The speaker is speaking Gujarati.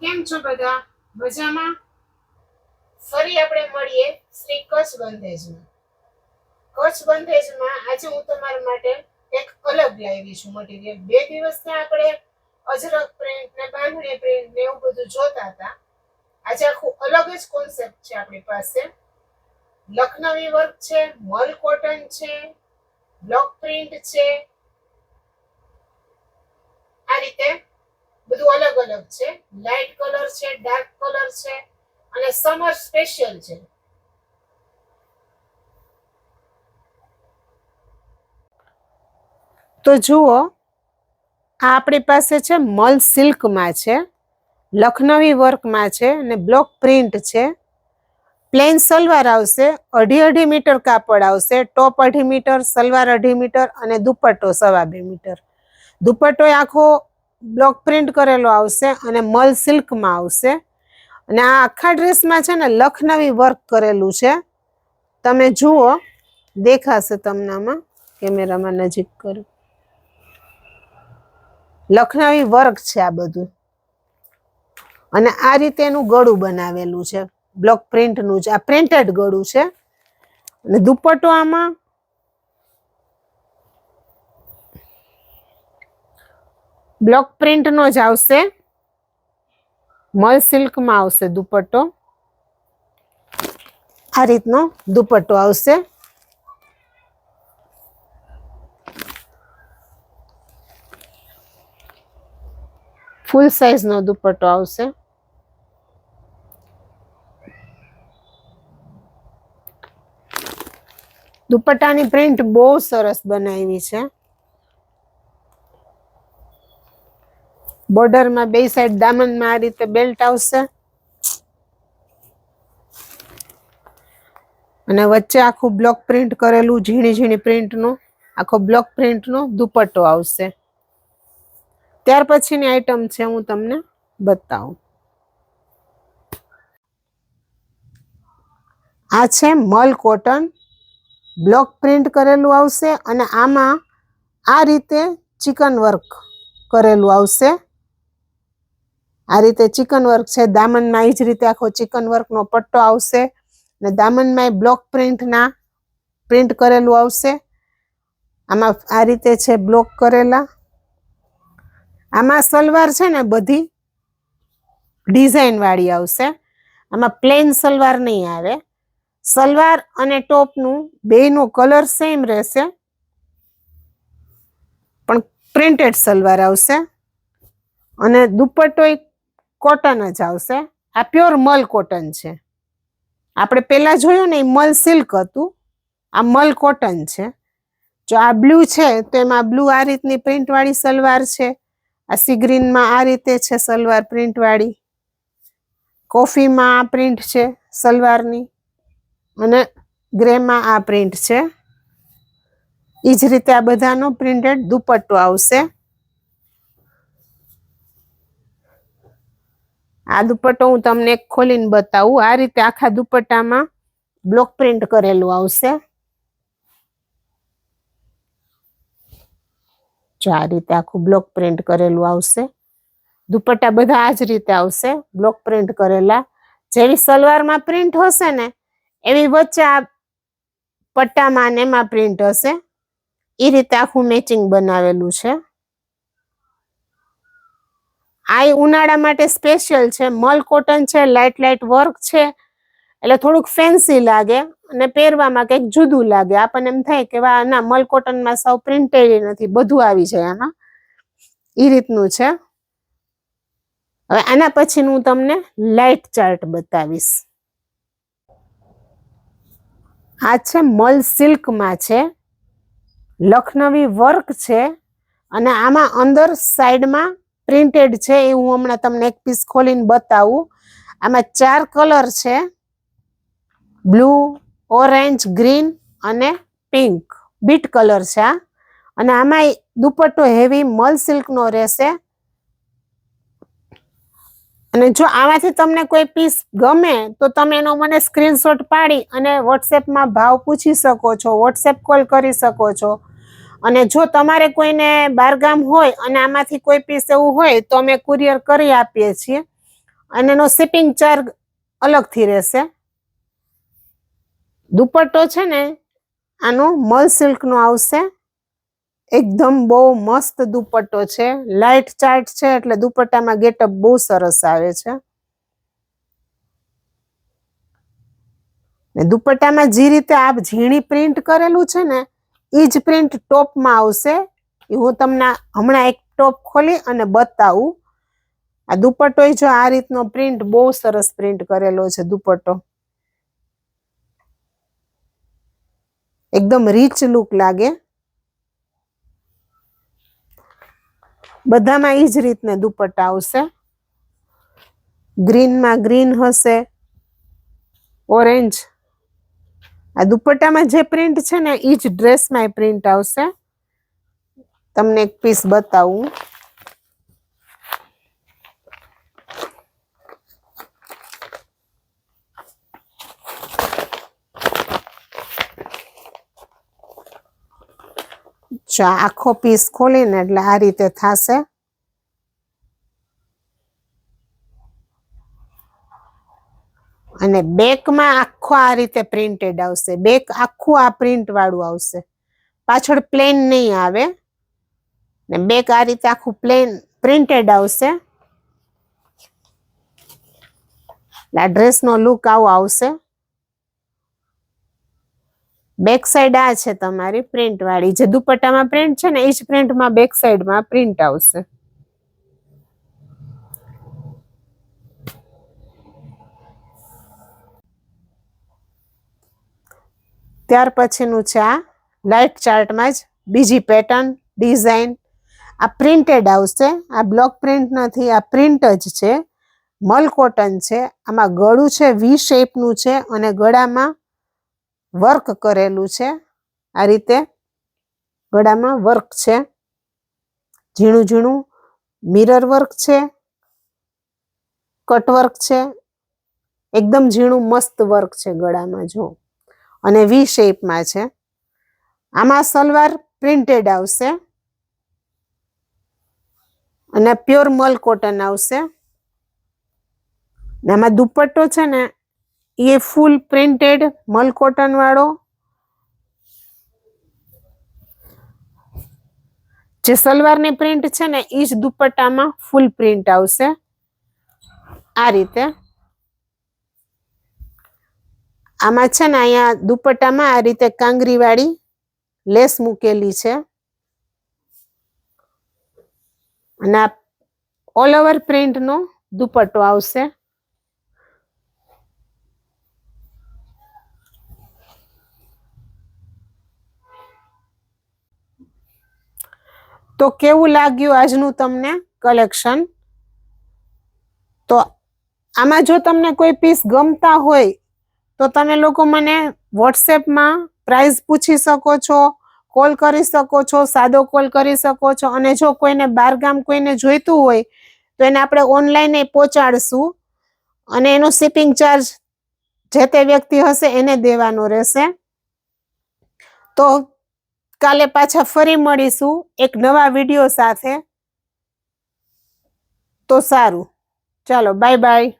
કેમ છો બધા? મજામાં? ફરી આપણે મળીએ શ્રી કચ્છ બંધેજમાં. કચ્છ બંધેજમાં આજે હું તમારા માટે એક અલગ લાવી છું મટીરિયલ. 2 દિવસથી આપણે અજરક પ્રિન્ટ ને બાંધણી પ્રિન્ટ ને એવું બધું જોતા હતા. આજે આખું અલગ જ કોન્સેપ્ટ છે આપણી પાસે. લખનવી વર્ક છે, મલ કોટન છે, બ્લોક પ્રિન્ટ છે, આ રીતે બધું અલગ અલગ છે. લાઇટ કલર છે, ડાર્ક કલર છે અને સમર સ્પેશિયલ છે. તો જુઓ, આ આપણી પાસે છે મલ સિલ્કમાં છે, લખનવી વર્કમાં છે અને બ્લોક પ્રિન્ટ છે. પ્લેન સલવાર આવશે, 2.5 મીટર કાપડ આવશે, ટોપ 2.5 મીટર, સલવાર 2.5 મીટર અને દુપટ્ટો 2.25 મીટર. દુપટ્ટો આખો બ્લોક પ્રિન્ટ કરેલો આવશે અને મલ સિલ્કમાં આવશે. અને આ આખા ડ્રેસમાં છે ને લખનવી વર્ક કરેલું છે. તમે જુઓ, દેખાશે તમને આમાં, કેમેરામાં નજીક કરો. લખનવી વર્ક છે આ બધું. અને આ રીતે એનું ગળું બનાવેલું છે, બ્લોક પ્રિન્ટનું છે. આ પ્રિન્ટેડ ગળું છે. અને દુપટ્ટો આમાં બ્લોક પ્રિન્ટનો જ આવશે, મલ સિલ્કમાં આવશે દુપટ્ટો. આ રીતનો દુપટ્ટો આવશે. ફૂલ સાઈઝનો દુપટ્ટો આવશે. દુપટ્ટાની પ્રિન્ટ બહુ સરસ બનાવી છે. બોર્ડરમાં બે સાઈડ દામનમાં આ રીતે બેલ્ટ આવશે અને વચ્ચે આખું બ્લોક પ્રિન્ટ કરેલું, ઝીણી ઝીણી પ્રિન્ટનો આખો બ્લોક પ્રિન્ટનો દુપટ્ટો આવશે. ત્યાર પછીની આઈટમ છે, હું તમને બતાવું. આ છે મલ કોટન, બ્લોક પ્રિન્ટ કરેલું આવશે અને આમાં આ રીતે ચિકન વર્ક કરેલું આવશે. આ રીતે ચિકન વર્ક છે. દામનમાં એ જ રીતે આખો ચિકન વર્કનો પટ્ટો આવશે અને દામનમાં બ્લોક પ્રિન્ટના પ્રિન્ટ કરેલું આવશે. આમાં આ રીતે છે બ્લોક કરેલા. આમાં સલવાર છે ને બધી ડિઝાઇન વાળી આવશે. આમાં પ્લેન સલવાર નહીં આવે. સલવાર અને ટોપનું બેયનો કલર સેમ રહેશે, પણ પ્રિન્ટેડ સલવાર આવશે. અને દુપટ્ટો કોટન જ આવશે. આ પ્યોર મલ કોટન છે. આપણે પહેલા જોયું ને એ મલ સિલ્ક હતું, આ મલ કોટન છે. જો આ બ્લુ છે તો એમાં બ્લુ આ રીતની પ્રિન્ટ વાળી સલવાર છે. આ સી ગ્રીનમાં આ રીતે છે સલવાર પ્રિન્ટ વાળી. કોફીમાં આ પ્રિન્ટ છે સલવારની અને ગ્રેમાં આ પ્રિન્ટ છે. એ જ રીતે આ બધાનો પ્રિન્ટેડ દુપટ્ટો આવશે. આ દુપટ્ટો હું તમને ખોલીને બતાવું. આ રીતે આખા દુપટ્ટામાં બ્લોક પ્રિન્ટ કરેલું આવશે. જો આ રીતે આખું બ્લોક પ્રિન્ટ કરેલું આવશે. દુપટ્ટા બધા આ જ રીતે આવશે, બ્લોક પ્રિન્ટ કરેલા. જેવી સલવારમાં પ્રિન્ટ હશે ને એવી વચ્ચે આ પટ્ટામાં ને એમાં પ્રિન્ટ હશે. એ રીતે આખું મેચિંગ બનાવેલું છે. આ ઉનાળા માટે સ્પેશિયલ છે. મલ કોટન છે, લાઇટ લાઇટ વર્ક છે, એટલે થોડુંક ફેન્સી લાગે અને પહેરવામાં કંઈક જુદું લાગે. આપણને એમ થાય કે વાહ, ના, મલ કોટનમાં સાવ પ્રિન્ટેડ નથી, બધું આવી જાય આમાં. એ રીતનું છે. હવે આના પછી હું તમને લાઇટ ચાર્ટ બતાવીશ. આ છે મલ સિલ્કમાં છે, લખનવી વર્ક છે અને આમાં અંદર સાઈડમાં પ્રિન્ટેડ છે. એ હું હમણાં તમને એક પીસ ખોલીને બતાવું. આમાં 4 કલર છે, બ્લુ, ઓરેન્જ, ગ્રીન અને પિંક. બીટ કલર છે આ. અને આમાં દુપટ્ટો હેવી મલ સિલ્કનો રહેશે. અને જો આમાંથી તમને કોઈ પીસ ગમે તો તમે એનો મને સ્ક્રીનશોટ પાડી અને વોટ્સએપમાં ભાવ પૂછી શકો છો, વોટ્સએપ કોલ કરી શકો છો. અને જો તમારે કોઈને બહારગામ હોય અને આમાંથી કોઈ પીસ એવું હોય તો અમે કુરિયર કરી આપીએ છીએ. અને એનો શિપિંગ ચાર્જ અલગથી રહેશે. દુપટ્ટો છે ને આનો મલ સિલ્કનો આવશે. એકદમ બહુ મસ્ત દુપટ્ટો છે. લાઇટ ચાર્ટ છે એટલે દુપટ્ટામાં ગેટઅપ બહુ સરસ આવે છે. ને દુપટ્ટામાં જે રીતે આ ઝીણી પ્રિન્ટ કરેલું છે ને એ જ પ્રિન્ટ ટોપમાં આવશે. હું તમને હમણાં એક ટોપ ખોલી અને બતાવું. આ દુપટ્ટો જો આ રીતનો પ્રિન્ટ બહુ સરસ પ્રિન્ટ કરેલો છે દુપટ્ટો. એકદમ રીચ લુક લાગે. બધામાં એ જ રીતના દુપટ્ટા આવશે. ગ્રીનમાં ગ્રીન હશે, ઓરેન્જ. આ દુપટ્ટામાં જે પ્રિન્ટ છે ને એ જ ડ્રેસમાં પ્રિન્ટ આવશે. તમને એક પીસ બતાવું. આખો પીસ ખોલીને એટલે આ રીતે થશે. અને બેકમાં આખો આ રીતે પ્રિન્ટેડ આવશે. બેક આખું આ પ્રિન્ટ વાળું આવશે. પાછળ પ્લેન નહીં આવે. ને બેક આ રીતે આખું પ્લેન પ્રિન્ટેડ આવશે. આ ડ્રેસનો લુક આવો આવશે. બેક સાઈડ આ છે તમારી પ્રિન્ટ વાળી. જે દુપટ્ટામાં પ્રિન્ટ છે ને એ જ પ્રિન્ટમાં બેક સાઈડમાં પ્રિન્ટ આવશે. ત્યાર પછીનું છે આ લાઇટ ચાર્ટમાં જ બીજી પેટર્ન ડિઝાઇન. આ પ્રિન્ટેડ આવશે. આ બ્લોક પ્રિન્ટ નથી, આ પ્રિન્ટ જ છે. મલ કોટન છે. આમાં ગળું છે વી શેપનું છે અને ગળામાં વર્ક કરેલું છે. આ રીતે ગળામાં વર્ક છે. ઝીણું ઝીણું મિરર વર્ક છે, કટ વર્ક છે. એકદમ ઝીણું મસ્ત વર્ક છે ગળામાં જો. અને વી શેપમાં છે. આમાં સલવાર પ્રિન્ટેડ આવશે અને પ્યોર મલ કોટન આવશે. આમાં દુપટ્ટો છે ને એ ફૂલ પ્રિન્ટેડ મલ કોટન વાળો. જે સલવારની પ્રિન્ટ છે ને એ જ દુપટ્ટામાં ફૂલ પ્રિન્ટ આવશે. આ રીતે આમાં છે ને અહીંયા દુપટ્ટામાં આ રીતે કાંગરી વાળી લેસ મૂકેલી છે. અને આ ઓલ ઓવર પ્રિન્ટનો દુપટ્ટો આવશે. તો કેવું લાગ્યું આજનું તમને કલેક્શન? તો આમાં જો તમને કોઈ પીસ ગમતા હોય તો તમે લોકો મને વોટ્સએપમાં પ્રાઇસ પૂછી શકો છો, કોલ કરી શકો છો, સાદો કોલ કરી શકો છો. અને જો કોઈને બહારગામ કોઈને જોઈતું હોય તો એને આપણે ઓનલાઈન પહોંચાડશું અને એનો શિપિંગ ચાર્જ જે તે વ્યક્તિ હશે એને દેવાનો રહેશે. તો કાલે પાછા ફરી મળીશું એક નવા વિડીયો સાથે. તો સારું, ચાલો બાય બાય.